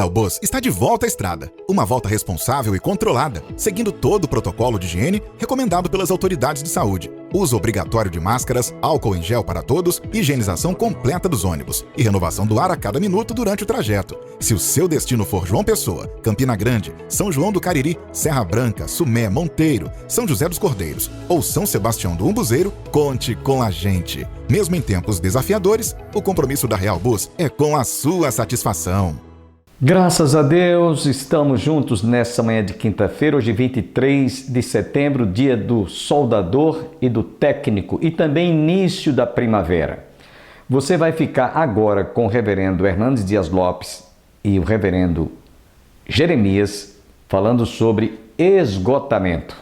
Real Bus está de volta à estrada. Uma volta responsável e controlada, seguindo todo o protocolo de higiene recomendado pelas autoridades de saúde. Uso obrigatório de máscaras, álcool em gel para todos, higienização completa dos ônibus e renovação do ar a cada minuto durante o trajeto. Se o seu destino for João Pessoa, Campina Grande, São João do Cariri, Serra Branca, Sumé, Monteiro, São José dos Cordeiros ou São Sebastião do Umbuzeiro, conte com a gente. Mesmo em tempos desafiadores, o compromisso da Real Bus é com a sua satisfação. Graças a Deus, estamos juntos nessa manhã de quinta-feira, hoje 23 de setembro, dia do soldador e do técnico e também início da primavera. Você vai ficar agora com o reverendo Hernandes Dias Lopes e o reverendo Jeremias falando sobre esgotamento.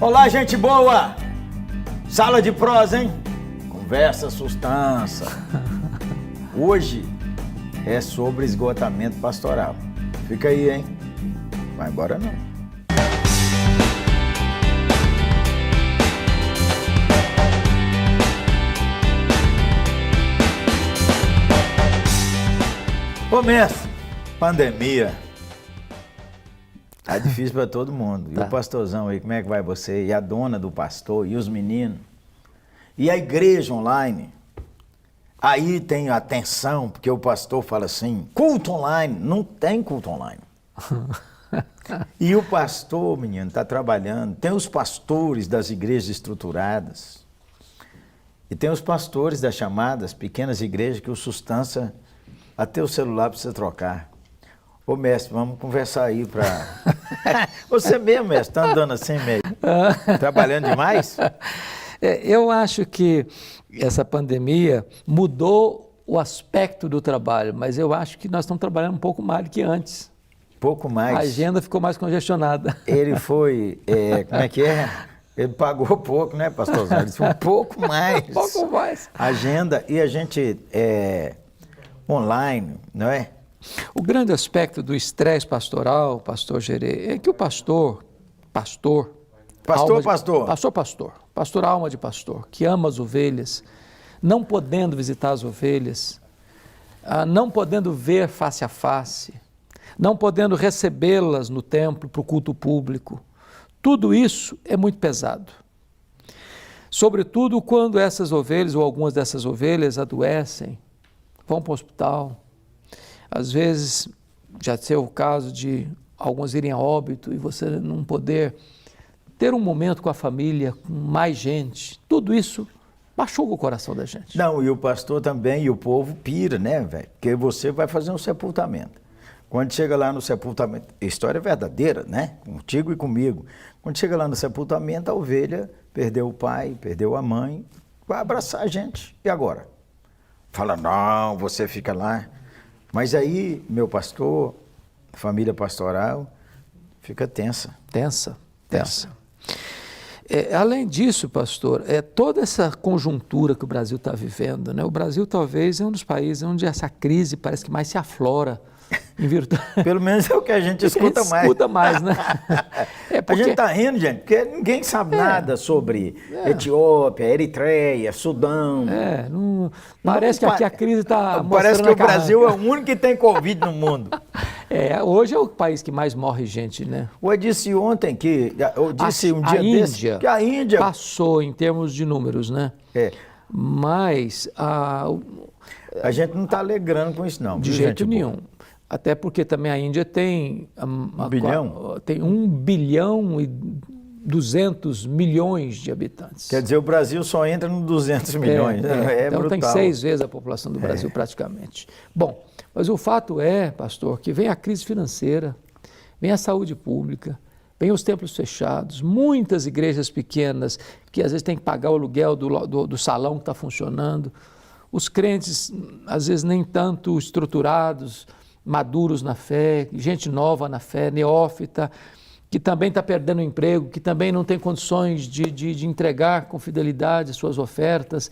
Olá, gente boa! Sala de prosa, hein? Conversa, sustância. Hoje é sobre esgotamento pastoral. Fica aí, hein? Vai embora não. Começa. Pandemia. Tá difícil para todo mundo. E o pastorzão aí, como é que vai você? E a dona do pastor? E os meninos? E a igreja online? Aí tem a tensão, porque o pastor fala assim, culto online. Não tem culto online. E o pastor, menino, está trabalhando. Tem os pastores das igrejas estruturadas. E tem os pastores das chamadas pequenas igrejas que o sustância, até o celular precisa trocar. Ô mestre, vamos conversar aí para... Você mesmo, mestre, está andando assim meio... Trabalhando demais? Eu acho que essa pandemia mudou o aspecto do trabalho, mas eu acho que nós estamos trabalhando um pouco mais do que antes. Pouco mais? A agenda ficou mais congestionada. Ele foi, como é que é? Ele pagou pouco, né, pastorzão? Ele disse um pouco mais. Um pouco mais. Agenda, e a gente online, não é? O grande aspecto do estresse pastoral, pastor Gerê, é que o pastor, alma de pastor, que ama as ovelhas, não podendo visitar as ovelhas, não podendo ver face a face, não podendo recebê-las no templo para o culto público, tudo isso é muito pesado. Sobretudo quando essas ovelhas ou algumas dessas ovelhas adoecem, vão para o hospital. Às vezes, já ser o caso de alguns irem a óbito e você não poder ter um momento com a família, com mais gente. Tudo isso machuca o coração da gente. Não, e o pastor também, e o povo pira, né, velho? Porque você vai fazer um sepultamento. Quando chega lá no sepultamento, história verdadeira, né? Contigo e comigo. Quando chega lá no sepultamento, a ovelha perdeu o pai, perdeu a mãe, vai abraçar a gente. E agora? Fala, não, você fica lá. Mas aí, meu pastor, família pastoral, fica tensa. Tensa. Além disso, pastor, toda essa conjuntura que o Brasil está vivendo, né? O Brasil talvez é um dos países onde essa crise parece que mais se aflora. Em virtude... Pelo menos é o que a gente escuta mais. Escuta mais, né? Porque... A gente está rindo, gente, porque ninguém sabe nada sobre Etiópia, Eritreia, Sudão. Parece que aqui a crise está mostrando... Parece que o Brasil é o único que tem Covid no mundo. Hoje é o país que mais morre gente, né? Eu disse ontem que... Eu disse um dia desse que a Índia... Passou em termos de números, né? Mas... A gente não está alegrando com isso, não. De jeito nenhum. Até porque também a Índia tem... Tem 1 bilhão e 200 milhões de habitantes. Quer dizer, o Brasil só entra nos 200 milhões. Então brutal. Tem 6 vezes a população do Brasil praticamente. Bom, mas o fato é, pastor, que vem a crise financeira, vem a saúde pública, vem os templos fechados, muitas igrejas pequenas que às vezes têm que pagar o aluguel do salão que está funcionando, os crentes às vezes nem tanto estruturados, maduros na fé, gente nova na fé, neófita, que também está perdendo o emprego, que também não tem condições de entregar com fidelidade suas ofertas,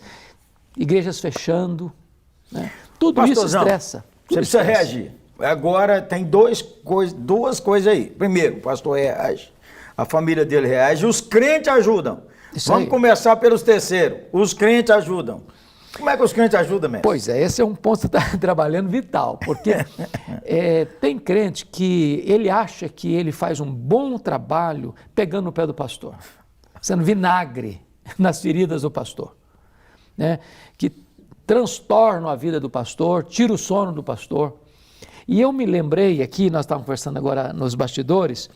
igrejas fechando, né? Tudo Pastorzão, isso estressa. Você precisa reagir. Agora tem duas coisas aí. Primeiro, o pastor reage, a família dele reage, os crentes ajudam. Vamos começar pelos terceiros. Os crentes ajudam. Como é que os crentes ajudam, mestre? Pois é, esse é um ponto que você está trabalhando vital, porque tem crente que ele acha que ele faz um bom trabalho pegando no pé do pastor, sendo vinagre nas feridas do pastor, né? Que transtornam a vida do pastor, tira o sono do pastor. E eu me lembrei aqui, nós estávamos conversando agora nos bastidores,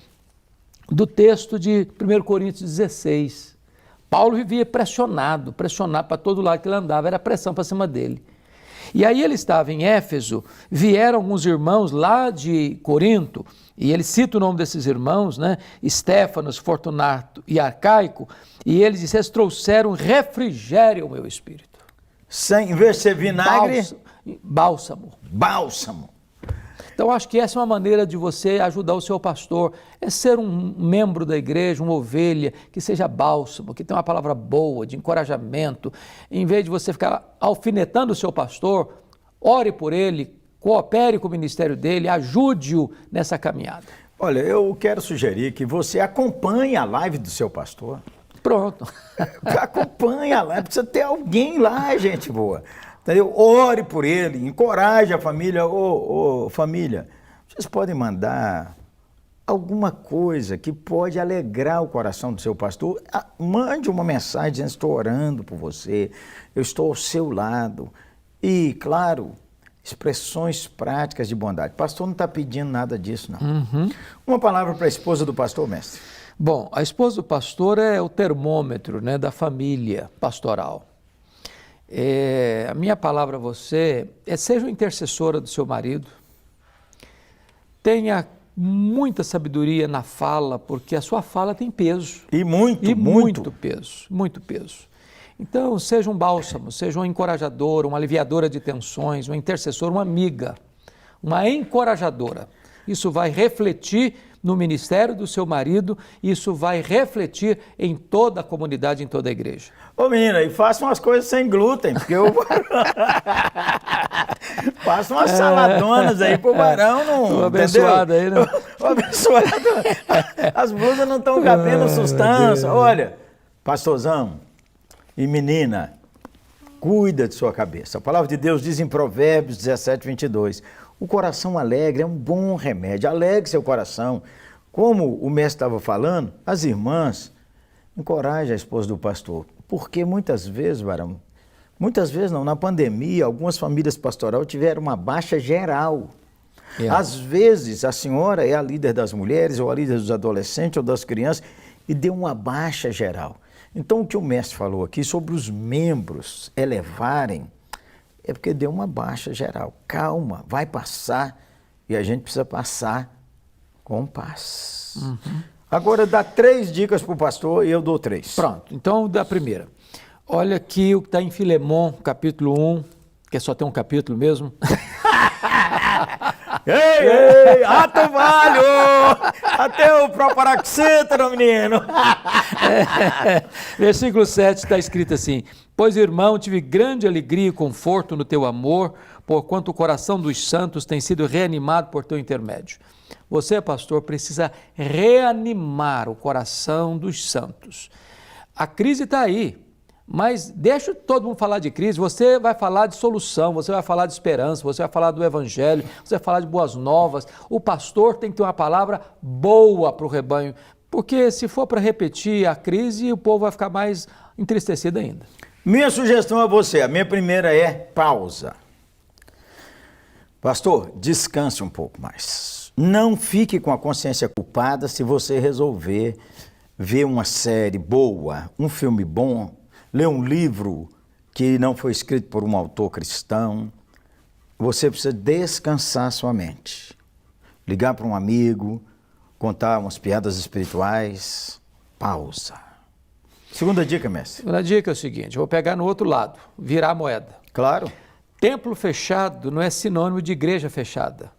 do texto de 1 Coríntios 16. Paulo vivia pressionado para todo lado que ele andava, era pressão para cima dele. E aí ele estava em Éfeso, vieram alguns irmãos lá de Corinto, e ele cita o nome desses irmãos, né? Estéfanas, Fortunato e Arcaico, e ele disse, eles trouxeram refrigério ao meu espírito. Em vez de ser vinagre... Bálsamo. Bálsamo. Então, acho que essa é uma maneira de você ajudar o seu pastor, é ser um membro da igreja, uma ovelha, que seja bálsamo, que tenha uma palavra boa, de encorajamento. Em vez de você ficar alfinetando o seu pastor, ore por ele, coopere com o ministério dele, ajude-o nessa caminhada. Olha, eu quero sugerir que você acompanhe a live do seu pastor. Pronto. Acompanhe a live, precisa ter alguém lá, gente boa. Entendeu? Ore por ele, encoraje a família. Família, vocês podem mandar alguma coisa que pode alegrar o coração do seu pastor. Mande uma mensagem dizendo, estou orando por você, eu estou ao seu lado. E, claro, expressões práticas de bondade. O pastor não está pedindo nada disso, não. Uhum. Uma palavra para a esposa do pastor, mestre. Bom, a esposa do pastor é o termômetro, né, da família pastoral. A minha palavra a você seja uma intercessora do seu marido, tenha muita sabedoria na fala, porque a sua fala tem peso. E muito peso, muito peso. Então, seja um bálsamo, seja uma encorajadora, uma aliviadora de tensões, uma intercessora, uma amiga, uma encorajadora. Isso vai refletir no ministério do seu marido, isso vai refletir em toda a comunidade, em toda a igreja. Ô menina, e faça umas coisas sem glúten, porque eu... faça umas saladonas aí pro varão, não... Abençoado aí, né? Abençoado. As blusas não estão cabendo sustância. Olha, pastorzão e menina, cuida de sua cabeça. A palavra de Deus diz em Provérbios 17:22, o coração alegre é um bom remédio, alegre seu coração. Como o mestre estava falando, as irmãs, encorajem a esposa do pastor, porque muitas vezes, varão, muitas vezes não, na pandemia, algumas famílias pastorais tiveram uma baixa geral. Às vezes, a senhora é a líder das mulheres, ou a líder dos adolescentes, ou das crianças, e deu uma baixa geral. Então, o que o mestre falou aqui sobre os membros elevarem, é porque deu uma baixa geral. Calma, vai passar, e a gente precisa passar com paz. Uhum. Agora, dá 3 dicas para o pastor e eu dou 3. Pronto, então da primeira. Olha aqui o que está em Filemon, capítulo 1, que só tem um capítulo mesmo. Ei, ato valho! Até o Proparoxítero, menino! Versículo 7 está escrito assim, pois, irmão, tive grande alegria e conforto no teu amor, porquanto o coração dos santos tem sido reanimado por teu intermédio. Você, pastor, precisa reanimar o coração dos santos. A crise está aí, mas deixa todo mundo falar de crise, você vai falar de solução, você vai falar de esperança, você vai falar do evangelho, você vai falar de boas novas. O pastor tem que ter uma palavra boa para o rebanho, porque se for para repetir a crise, o povo vai ficar mais entristecido ainda. Minha sugestão a você, a minha primeira é pausa. Pastor, descanse um pouco mais. Não fique com a consciência culpada se você resolver ver uma série boa, um filme bom, ler um livro que não foi escrito por um autor cristão. Você precisa descansar sua mente. Ligar para um amigo, contar umas piadas espirituais. Pausa. Segunda dica, mestre. Segunda dica é o seguinte, eu vou pegar no outro lado, virar a moeda. Claro. Templo fechado não é sinônimo de igreja fechada.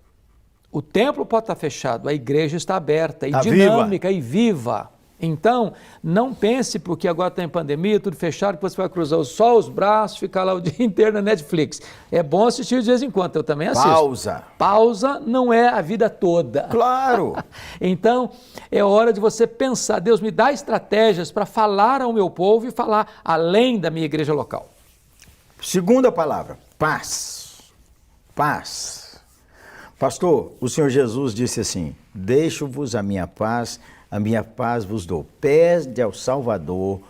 O templo pode estar fechado, a igreja está aberta e dinâmica e viva. Então, não pense porque agora está em pandemia, tudo fechado, que você vai cruzar só os braços, ficar lá o dia inteiro na Netflix. É bom assistir de vez em quando, eu também assisto. Pausa. Pausa não é a vida toda. Claro. Então, é hora de você pensar, Deus me dá estratégias para falar ao meu povo e falar além da minha igreja local. Segunda palavra, paz. Paz. Pastor, o Senhor Jesus disse assim: deixo-vos a minha paz vos dou. Pede ao Salvador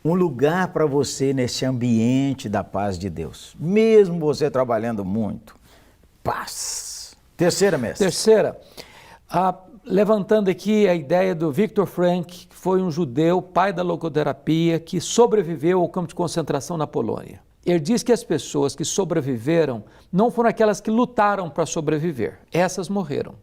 um lugar para você nesse ambiente da paz de Deus. Mesmo você trabalhando muito, paz. Terceira, mestre. Terceira, levantando aqui a ideia do Viktor Frankl, que foi um judeu, pai da logoterapia, que sobreviveu ao campo de concentração na Polônia. Ele diz que as pessoas que sobreviveram não foram aquelas que lutaram para sobreviver, essas morreram.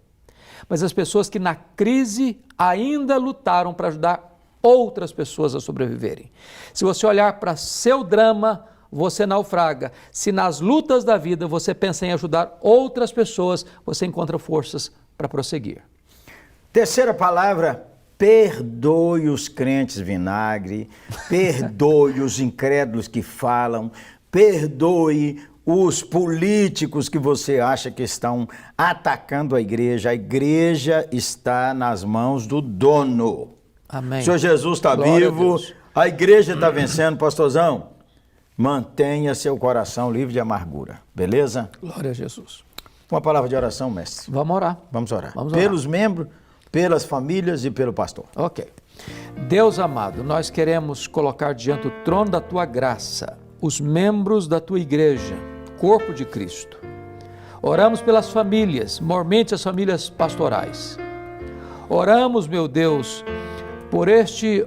Mas as pessoas que na crise ainda lutaram para ajudar outras pessoas a sobreviverem. Se você olhar para seu drama, você naufraga. Se nas lutas da vida você pensa em ajudar outras pessoas, você encontra forças para prosseguir. Terceira palavra, perdoe os crentes vinagre, perdoe os incrédulos que falam, perdoe os políticos que você acha que estão atacando a igreja. A igreja está nas mãos do dono. Amém. O Senhor Jesus está vivo, a igreja está vencendo. Pastorzão, mantenha seu coração livre de amargura, beleza? Glória a Jesus. Uma palavra de oração, mestre. Vamos orar. Vamos orar. Vamos orar. Pelos membros, pelas famílias e pelo pastor. Ok. Deus amado, nós queremos colocar diante do trono da tua graça os membros da tua igreja, corpo de Cristo. Oramos pelas famílias, mormente as famílias pastorais. Oramos, meu Deus, por este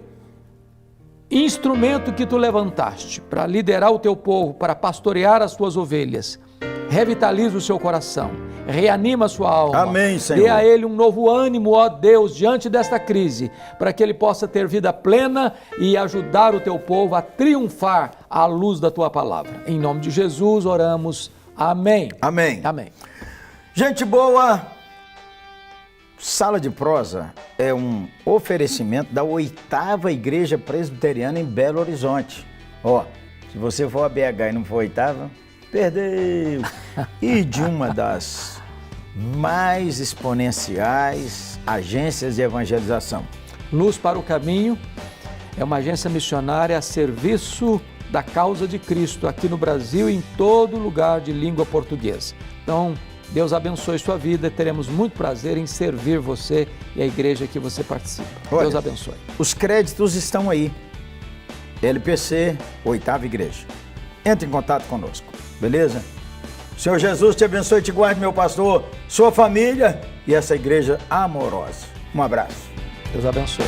instrumento que tu levantaste para liderar o teu povo, para pastorear as tuas ovelhas. Revitaliza o seu coração, reanima a sua alma. Amém, Senhor. Dê a ele um novo ânimo, ó Deus, diante desta crise, para que ele possa ter vida plena e ajudar o teu povo a triunfar à luz da tua palavra. Em nome de Jesus oramos. Amém. Amém. Amém. Gente boa, Sala de Prosa é um oferecimento da 8ª Igreja Presbiteriana em Belo Horizonte. Ó, se você for a BH e não for a 8ª, perdeu. E de uma das mais exponenciais agências de evangelização. Luz para o Caminho é uma agência missionária a serviço da causa de Cristo aqui no Brasil e em todo lugar de língua portuguesa. Então, Deus abençoe sua vida, teremos muito prazer em servir você e a igreja que você participa. Olha, Deus abençoe. Os créditos estão aí. LPC, 8ª Igreja. Entre em contato conosco, beleza? Senhor Jesus te abençoe e te guarde, meu pastor, sua família e essa igreja amorosa. Um abraço. Deus abençoe.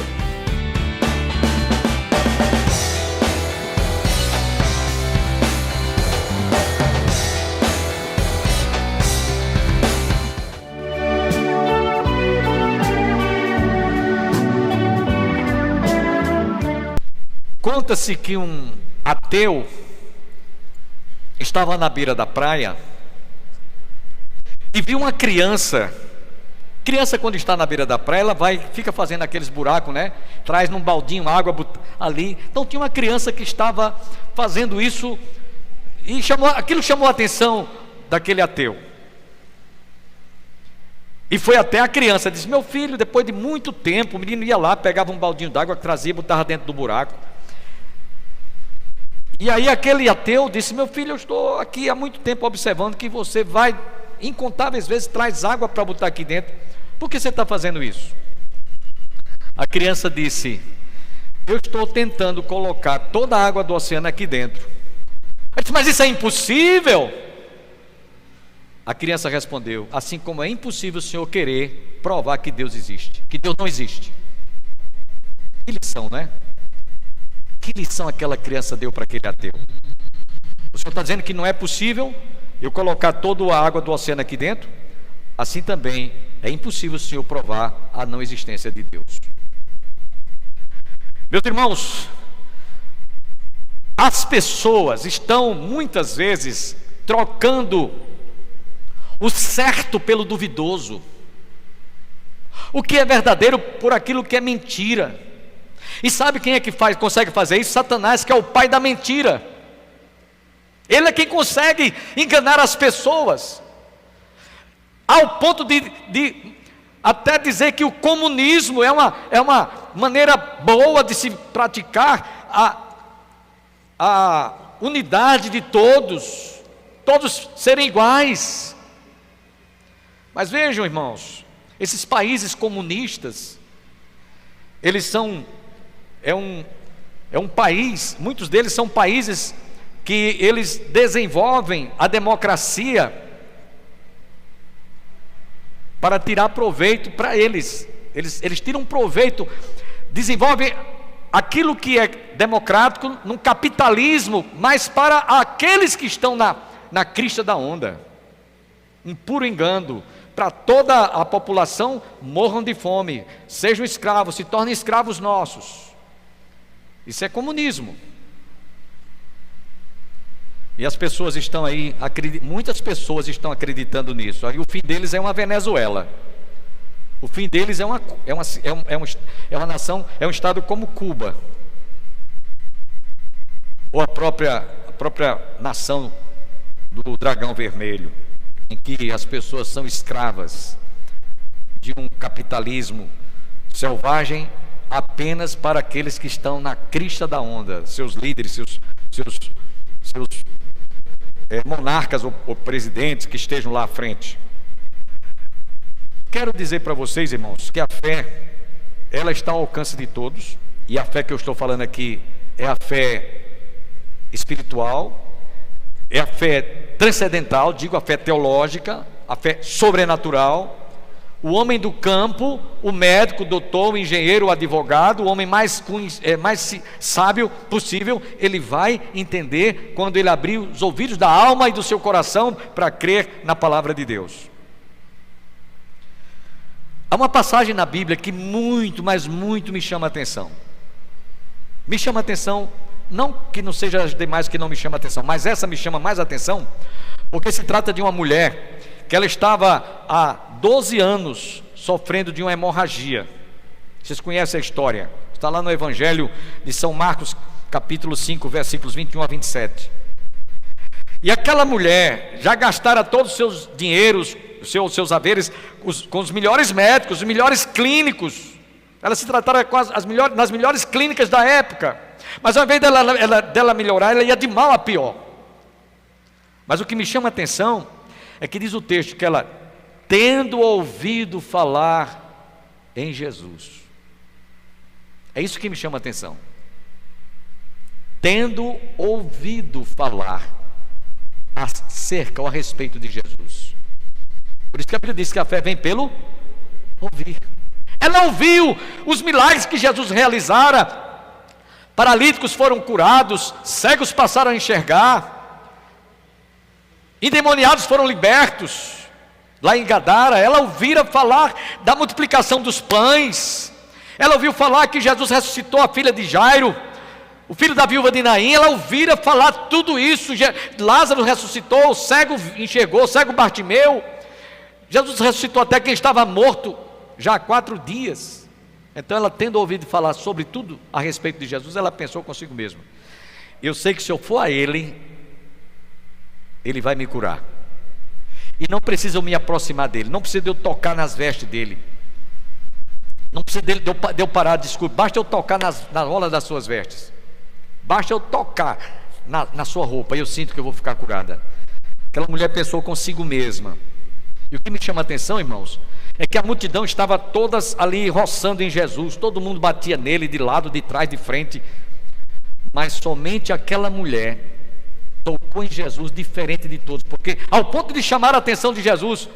Conta-se que um ateu estava na beira da praia e viu uma criança. Criança, quando está na beira da praia, ela fica fazendo aqueles buracos, né? Traz num baldinho água ali. Então tinha uma criança que estava fazendo isso e aquilo chamou a atenção daquele ateu. E foi até a criança, disse: meu filho, depois de muito tempo, o menino ia lá, pegava um baldinho d'água, trazia, botava dentro do buraco. E aí aquele ateu disse: meu filho, eu estou aqui há muito tempo observando que você vai, incontáveis vezes, traz água para botar aqui dentro. Por que você está fazendo isso? A criança disse: eu estou tentando colocar toda a água do oceano aqui dentro. Eu disse: mas isso é impossível. A criança respondeu: assim como é impossível o senhor querer provar que Deus existe, que Deus não existe. Que lição, né? Que lição aquela criança deu para aquele ateu? O senhor está dizendo que não é possível eu colocar toda a água do oceano aqui dentro? Assim também é impossível o senhor provar a não existência de Deus. Meus irmãos, as pessoas estão muitas vezes trocando o certo pelo duvidoso, o que é verdadeiro por aquilo que é mentira. E sabe quem é que consegue fazer isso? Satanás, que é o pai da mentira. Ele é quem consegue enganar as pessoas, ao ponto de até dizer que o comunismo é uma maneira boa de se praticar unidade de todos serem iguais. Mas vejam, irmãos, esses países comunistas, eles são, é um país, muitos deles são países que eles desenvolvem a democracia para tirar proveito para eles. Eles tiram proveito, desenvolvem aquilo que é democrático num capitalismo, mas para aqueles que estão na crista da onda. Um puro engano, para toda a população morram de fome, sejam escravos, se tornem escravos nossos. Isso é comunismo. E as pessoas estão aí, muitas pessoas estão acreditando nisso. Aí o fim deles é uma Venezuela. O fim deles é uma nação, é um estado como Cuba. Ou a própria nação do dragão vermelho, em que as pessoas são escravas de um capitalismo selvagem apenas para aqueles que estão na crista da onda, seus líderes, seus monarcas ou presidentes que estejam lá à frente. Quero dizer para vocês, irmãos, que a fé, ela está ao alcance de todos, e a fé que eu estou falando aqui é a fé espiritual, é a fé transcendental, digo a fé teológica, a fé sobrenatural. O homem do campo, o médico, o doutor, o engenheiro, o advogado, o homem mais sábio possível, ele vai entender quando ele abrir os ouvidos da alma e do seu coração para crer na palavra de Deus. Há uma passagem na Bíblia que muito, mas muito me chama a atenção. Me chama a atenção, não que não seja as demais que não me chamam a atenção, mas essa me chama mais a atenção, porque se trata de uma mulher que ela estava há 12 anos sofrendo de uma hemorragia. Vocês conhecem a história, está lá no Evangelho de São Marcos, capítulo 5, versículos 21 a 27. E aquela mulher já gastara todos os seus dinheiros, seus haveres com os melhores médicos, os melhores clínicos. Ela se tratara nas melhores clínicas da época, mas ao invés dela melhorar, ela ia de mal a pior. Mas o que me chama a atenção é que diz o texto que ela, tendo ouvido falar em Jesus, é isso que me chama a atenção. Tendo ouvido falar acerca ou a respeito de Jesus. Por isso que a Bíblia diz que a fé vem pelo ouvir. Ela ouviu os milagres que Jesus realizara, paralíticos foram curados, cegos passaram a enxergar, endemoniados foram libertos. Lá em Gadara, ela ouvira falar da multiplicação dos pães, ela ouviu falar que Jesus ressuscitou a filha de Jairo, o filho da viúva de Naim. Ela ouvira falar tudo isso. Lázaro ressuscitou, o cego enxergou, o cego Bartimeu. Jesus ressuscitou até quem estava morto já há 4 dias. Então ela, tendo ouvido falar sobre tudo a respeito de Jesus, ela pensou consigo mesma: eu sei que se eu for a Ele vai me curar, e não precisa eu me aproximar dele, não precisa de eu tocar nas vestes dele, não precisa de eu parar de escutar, basta eu tocar na orla das suas vestes, basta eu tocar na sua roupa, e eu sinto que eu vou ficar curada. Aquela mulher pensou consigo mesma. E o que me chama a atenção, irmãos, é que a multidão estava todas ali roçando em Jesus, todo mundo batia nele, de lado, de trás, de frente, mas somente aquela mulher tocou em Jesus diferente de todos, porque ao ponto de chamar a atenção de Jesus: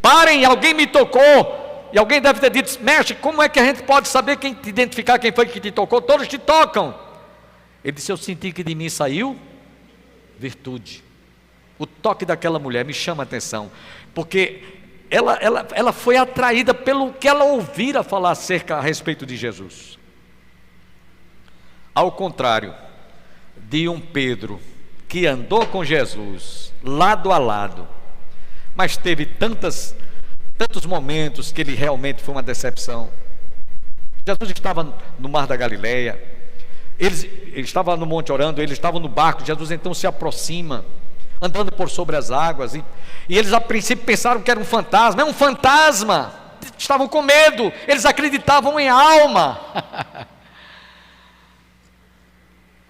parem, alguém me tocou. E alguém deve ter dito: mestre, como é que a gente pode saber identificar quem foi que te tocou? Todos te tocam. Ele disse: eu senti que de mim saiu virtude. O toque daquela mulher me chama a atenção, porque ela foi atraída pelo que ela ouvira falar acerca a respeito de Jesus. Ao contrário de um Pedro que andou com Jesus lado a lado, mas teve tantos momentos que ele realmente foi uma decepção. Jesus estava no mar da Galileia, ele estava no monte orando, ele estava no barco. Jesus então se aproxima, andando por sobre as águas, e eles a princípio pensaram que era um fantasma. É um fantasma, estavam com medo, eles acreditavam em alma.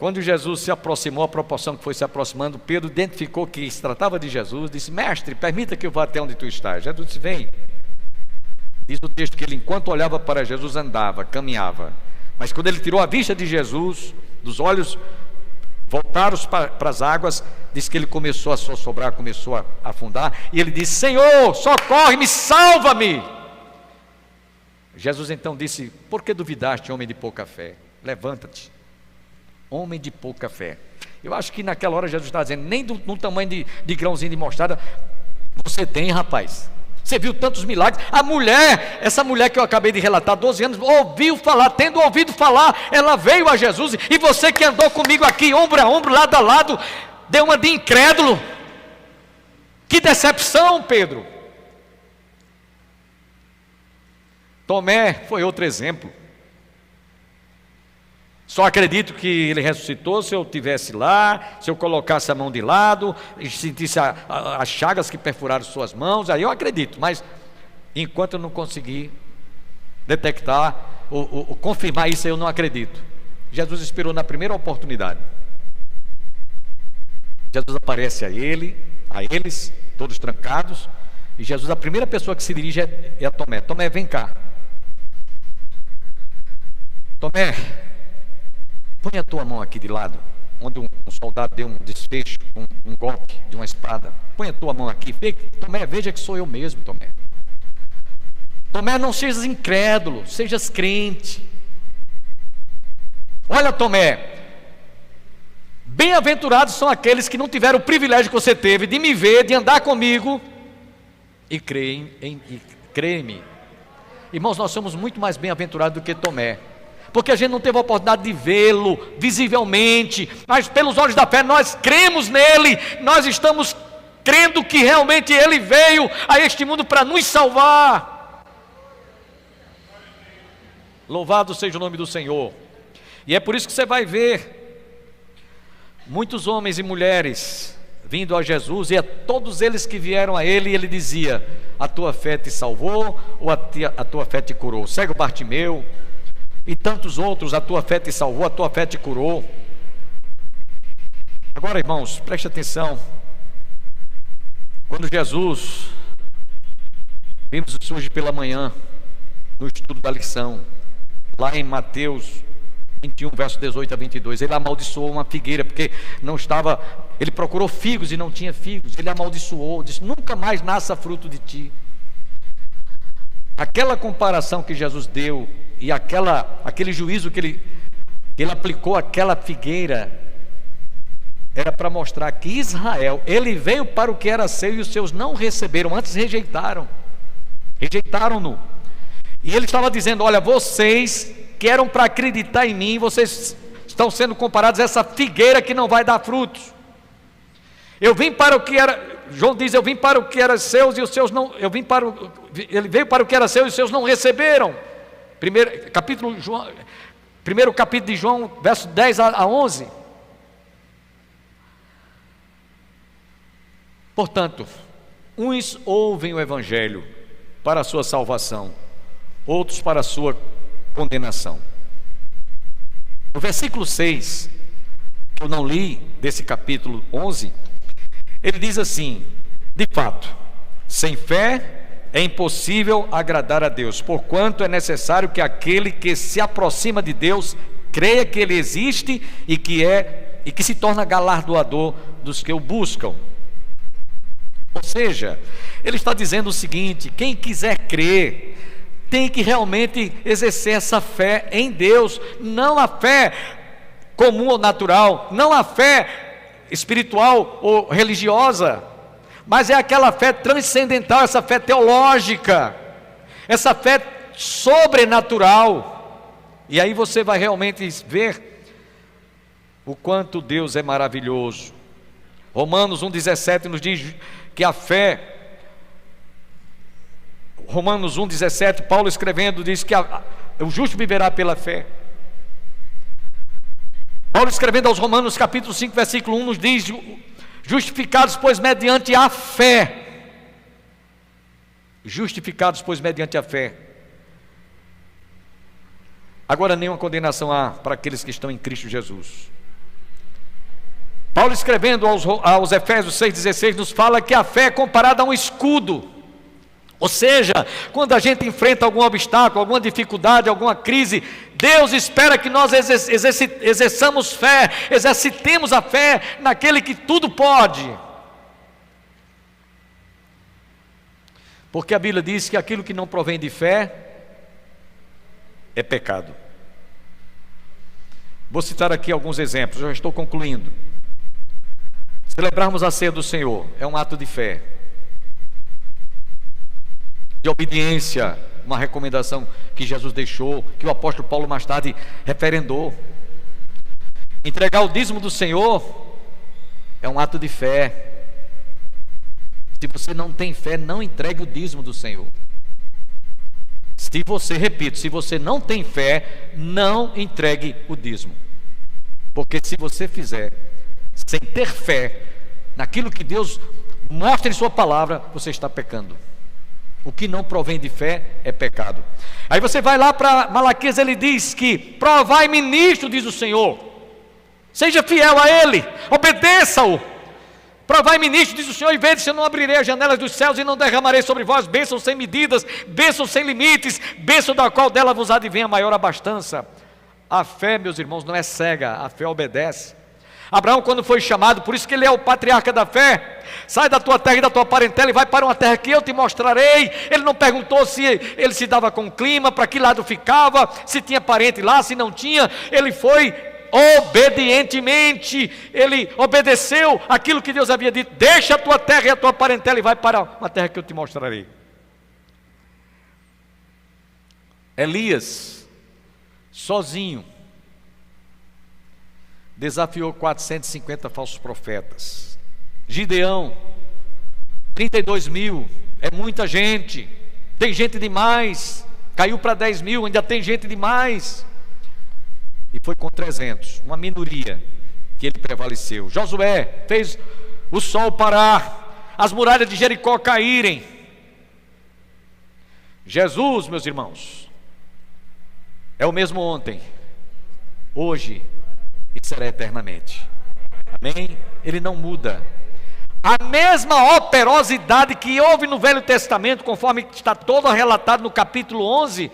Quando Jesus se aproximou, a proporção que foi se aproximando, Pedro identificou que se tratava de Jesus, disse: mestre, permita que eu vá até onde tu estás. Jesus disse: vem. Diz o texto que ele, enquanto olhava para Jesus, andava, caminhava. Mas quando ele tirou a vista de Jesus, dos olhos voltaram para as águas, diz que ele começou a sossobrar, começou a afundar, e ele disse: Senhor, socorre-me, salva-me. Jesus então disse: por que duvidaste, homem de pouca fé? Levanta-te, homem de pouca fé. Eu acho que naquela hora Jesus estava dizendo: nem no tamanho de grãozinho de mostarda você tem, rapaz. Você viu tantos milagres. A mulher, essa mulher que eu acabei de relatar, 12 anos, ouviu falar, tendo ouvido falar, ela veio a Jesus. E você que andou comigo aqui, ombro a ombro, lado a lado, deu uma de incrédulo. Que decepção, Pedro. Tomé foi outro exemplo. Só acredito que ele ressuscitou se eu estivesse lá, se eu colocasse a mão de lado, e sentisse as chagas que perfuraram suas mãos, aí eu acredito, mas enquanto eu não conseguir detectar ou confirmar isso, eu não acredito. Jesus esperou na primeira oportunidade. Jesus aparece a eles, todos trancados, e Jesus, a primeira pessoa que se dirige é a Tomé. Tomé, vem cá. Tomé, põe a tua mão aqui de lado, onde um soldado deu um desfecho, um golpe de uma espada. Põe a tua mão aqui. Tomé, veja que sou eu mesmo, Tomé. Tomé, não sejas incrédulo, sejas crente. Olha, Tomé, bem-aventurados são aqueles que não tiveram o privilégio que você teve de me ver, de andar comigo e creem em mim. Irmãos, nós somos muito mais bem-aventurados do que Tomé, porque a gente não teve a oportunidade de vê-lo visivelmente, mas pelos olhos da fé nós cremos nele, nós estamos crendo que realmente ele veio a este mundo para nos salvar. Louvado seja o nome do Senhor. E é por isso que você vai ver muitos homens e mulheres vindo a Jesus, e a todos eles que vieram a ele dizia: a tua fé te salvou, ou a tua fé te curou. Cego Bartimeu e tantos outros: a tua fé te salvou, a tua fé te curou. Agora, irmãos, preste atenção. Quando Jesus, vimos isso hoje pela manhã, no estudo da lição, lá em Mateus 21, verso 18 a 22, ele amaldiçoou uma figueira, porque não estava, ele procurou figos e não tinha figos, ele amaldiçoou, disse: nunca mais nasça fruto de ti. Aquela comparação que Jesus deu, e aquele juízo que ele aplicou àquela figueira, era para mostrar que Israel, ele veio para o que era seu e os seus não receberam, antes rejeitaram-no. E ele estava dizendo: olha, vocês que eram para acreditar em mim, vocês estão sendo comparados a essa figueira que não vai dar frutos. Eu vim para o que era, João diz, eu vim para o que era seus e os seus não, ele veio para o que era seu e os seus não receberam. Primeiro capítulo de João, verso 10 a 11. Portanto, uns ouvem o Evangelho para a sua salvação, outros para a sua condenação. No versículo 6, que eu não li, desse capítulo 11, ele diz assim: de fato, sem fé é impossível agradar a Deus, porquanto é necessário que aquele que se aproxima de Deus creia que Ele existe e que se torna galardoador dos que o buscam. Ou seja, ele está dizendo o seguinte: quem quiser crer tem que realmente exercer essa fé em Deus, não a fé comum ou natural, não a fé espiritual ou religiosa, mas é aquela fé transcendental, essa fé teológica, essa fé sobrenatural. E aí você vai realmente ver o quanto Deus é maravilhoso. Romanos 1,17 nos diz que a fé, Romanos 1,17, Paulo escrevendo diz que o justo viverá pela fé. Paulo escrevendo aos Romanos capítulo 5, versículo 1 nos diz: justificados pois mediante a fé. Justificados pois mediante a fé. Agora nenhuma condenação há para aqueles que estão em Cristo Jesus. Paulo, escrevendo aos Efésios 6,16, nos fala que a fé é comparada a um escudo. Ou seja, quando a gente enfrenta algum obstáculo, alguma dificuldade, alguma crise, Deus espera que nós exerçamos fé, exercitemos a fé naquele que tudo pode. Porque a Bíblia diz que aquilo que não provém de fé é pecado. Vou citar aqui alguns exemplos, já estou concluindo. Celebrarmos a ceia do Senhor é um ato de fé, de obediência, uma recomendação que Jesus deixou, que o apóstolo Paulo mais tarde referendou. Entregar o dízimo do Senhor é um ato de fé. Se você não tem fé, não entregue o dízimo do Senhor. Se você não tem fé, não entregue o dízimo. Porque se você fizer sem ter fé naquilo que Deus mostra em sua palavra, você está pecando. O que não provém de fé é pecado. Aí você vai lá para Malaquias, ele diz que provai-me nisto, diz o Senhor, seja fiel a Ele, obedeça-o. Provai-me nisto, diz o Senhor, e vede se eu não abrirei as janelas dos céus e não derramarei sobre vós bênçãos sem medidas, bênçãos sem limites, bênção da qual dela vos advém a maior abastança. A fé, meus irmãos, não é cega, a fé obedece. Abraão, quando foi chamado, por isso que ele é o patriarca da fé, sai da tua terra e da tua parentela e vai para uma terra que eu te mostrarei. Ele não perguntou se ele se dava com o clima, para que lado ficava, se tinha parente lá, se não tinha. Ele foi obedientemente, ele obedeceu aquilo que Deus havia dito: deixa a tua terra e a tua parentela e vai para uma terra que eu te mostrarei. Elias, sozinho, desafiou 450 falsos profetas. Gideão, 32 mil, é muita gente, tem gente demais, caiu para 10 mil, ainda tem gente demais, e foi com 300, uma minoria, que ele prevaleceu. Josué fez o sol parar, as muralhas de Jericó caírem. Jesus, meus irmãos, é o mesmo ontem, hoje e será eternamente. Amém? Ele não muda. A mesma operosidade que houve no Velho Testamento, conforme está todo relatado no capítulo 11,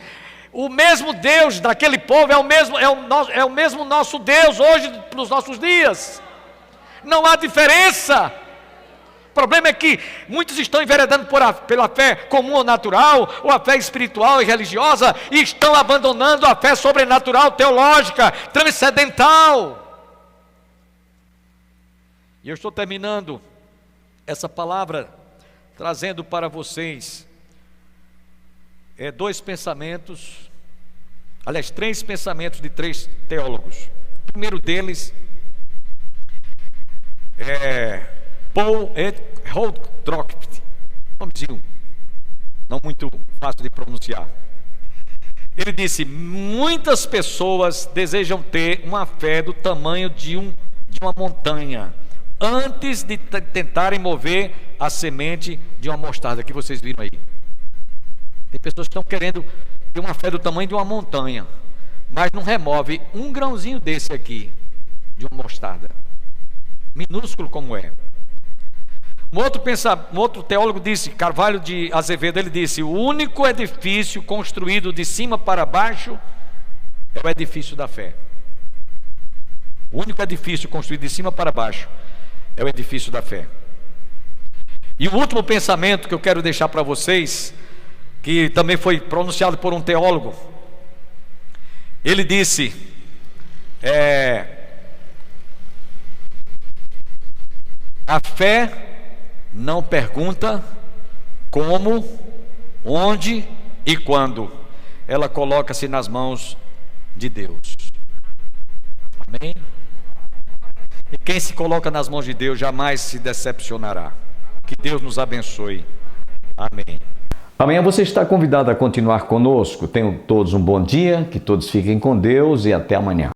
o mesmo Deus daquele povo é o mesmo nosso Deus hoje nos nossos dias. Não há diferença. O problema é que muitos estão enveredando pela fé comum ou natural, ou a fé espiritual e religiosa, e estão abandonando a fé sobrenatural, teológica, transcendental. E eu estou terminando essa palavra trazendo para vocês três pensamentos de três teólogos. O primeiro deles é Paul Holcroft, nomezinho não muito fácil de pronunciar. Ele disse: muitas pessoas desejam ter uma fé do tamanho de uma montanha antes de tentarem mover a semente de uma mostarda que vocês viram aí. Tem pessoas que estão querendo ter uma fé do tamanho de uma montanha, mas não remove um grãozinho desse aqui, de uma mostarda, minúsculo como é. Um outro teólogo disse, Carvalho de Azevedo, ele disse: o único edifício construído de cima para baixo é o edifício da fé. O único edifício construído de cima para baixo é o edifício da fé. E o último pensamento que eu quero deixar para vocês, que também foi pronunciado por um teólogo, ele disse: a fé não pergunta como, onde e quando, ela coloca-se nas mãos de Deus. Amém? E quem se coloca nas mãos de Deus jamais se decepcionará. Que Deus nos abençoe. Amém. Amanhã você está convidado a continuar conosco. Tenham todos um bom dia, que todos fiquem com Deus e até amanhã.